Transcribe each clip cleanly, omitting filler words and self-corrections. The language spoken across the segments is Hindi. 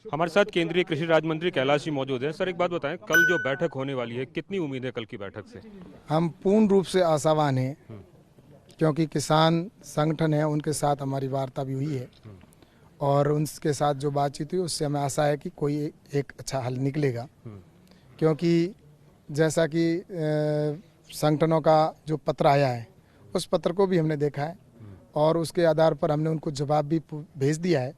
हमारे साथ केंद्रीय कृषि राज्य मंत्री कैलाश जी मौजूद हैं। सर, एक बात बताएं, कल जो बैठक होने वाली है, कितनी उम्मीद है कल की बैठक से? हम पूर्ण रूप से आशावान हैं, क्योंकि किसान संगठन है, उनके साथ हमारी वार्ता भी हुई है और उनके साथ जो बातचीत हुई उससे हमें आशा है कि कोई एक अच्छा हल निकलेगा। क्योंकि जैसा कि संगठनों का जो पत्र आया है, उस पत्र को भी हमने देखा है और उसके आधार पर हमने उनको जवाब भी भेज दिया है।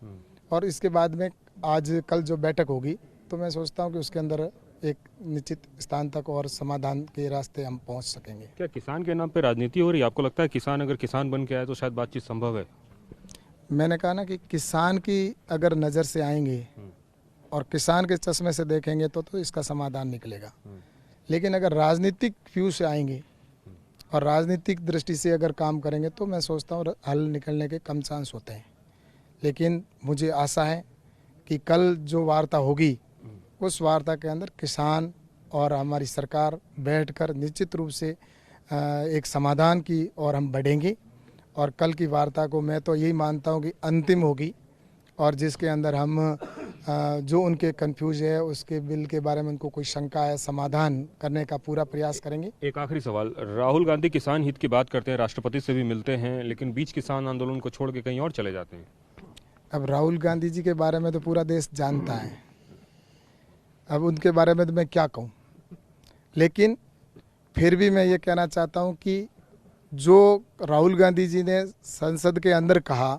और इसके बाद में आज कल जो बैठक होगी, तो मैं सोचता हूँ कि उसके अंदर एक निश्चित स्थान तक और समाधान के रास्ते हम पहुंच सकेंगे। क्या किसान के नाम पे राजनीति हो रही है? आपको लगता है किसान अगर किसान बन के आए तो शायद बातचीत संभव है? मैंने कहा ना कि किसान की अगर नज़र से आएंगे और किसान के चश्मे से देखेंगे तो इसका समाधान निकलेगा। लेकिन अगर राजनीतिक व्यू से आएंगे और राजनीतिक दृष्टि से अगर काम करेंगे तो मैं सोचता हूँ हल निकलने के कम चांस होते हैं। लेकिन मुझे आशा है कि कल जो वार्ता होगी, उस वार्ता के अंदर किसान और हमारी सरकार बैठकर निश्चित रूप से एक समाधान की और हम बढ़ेंगे। और कल की वार्ता को मैं तो यही मानता हूँ कि अंतिम होगी और जिसके अंदर हम जो उनके कंफ्यूज है, उसके बिल के बारे में उनको कोई शंका है, समाधान करने का पूरा प्रयास करेंगे। एक आखिरी सवाल, राहुल गांधी किसान हित की बात करते हैं, राष्ट्रपति से भी मिलते हैं, लेकिन बीच किसान आंदोलन को छोड़ के कहीं और चले जाते हैं। अब राहुल गांधी जी के बारे में तो पूरा देश जानता है, अब उनके बारे में तो मैं क्या कहूँ। लेकिन फिर भी मैं ये कहना चाहता हूँ कि जो राहुल गांधी जी ने संसद के अंदर कहा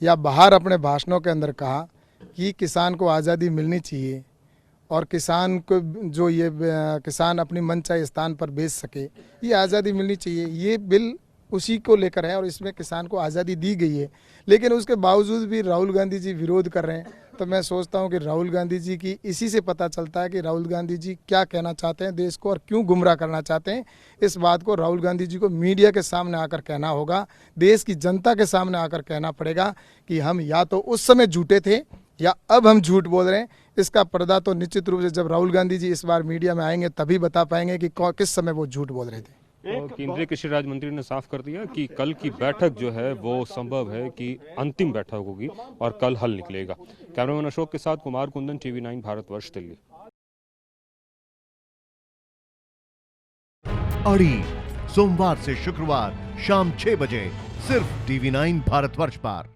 या बाहर अपने भाषणों के अंदर कहा कि किसान को आज़ादी मिलनी चाहिए और किसान को जो ये किसान अपनी मनचाहे स्थान पर बेच सके, ये आज़ादी मिलनी चाहिए, ये बिल उसी को लेकर है और इसमें किसान को आज़ादी दी गई है। लेकिन उसके बावजूद भी राहुल गांधी जी विरोध कर रहे हैं। तो मैं सोचता हूं कि राहुल गांधी जी की इसी से पता चलता है कि राहुल गांधी जी क्या कहना चाहते हैं देश को और क्यों गुमराह करना चाहते हैं। इस बात को राहुल गांधी जी को मीडिया के सामने आकर कहना होगा, देश की जनता के सामने आकर कहना पड़ेगा कि हम या तो उस समय झूठे थे या अब हम झूठ बोल रहे हैं। इसका पर्दा तो निश्चित रूप से जब राहुल गांधी जी इस बार मीडिया में आएंगे तभी बता पाएंगे कि किस समय वो झूठ बोल रहे थे। तो केंद्रीय कृषि राज्य मंत्री ने साफ कर दिया कि कल की बैठक जो है वो संभव है कि अंतिम बैठक होगी और कल हल निकलेगा। कैमरामैन अशोक के साथ कुमार कुंदन, TV9 भारतवर्ष, दिल्ली। अड़ी सोमवार से शुक्रवार शाम 6 बजे सिर्फ TV9 भारतवर्ष पर।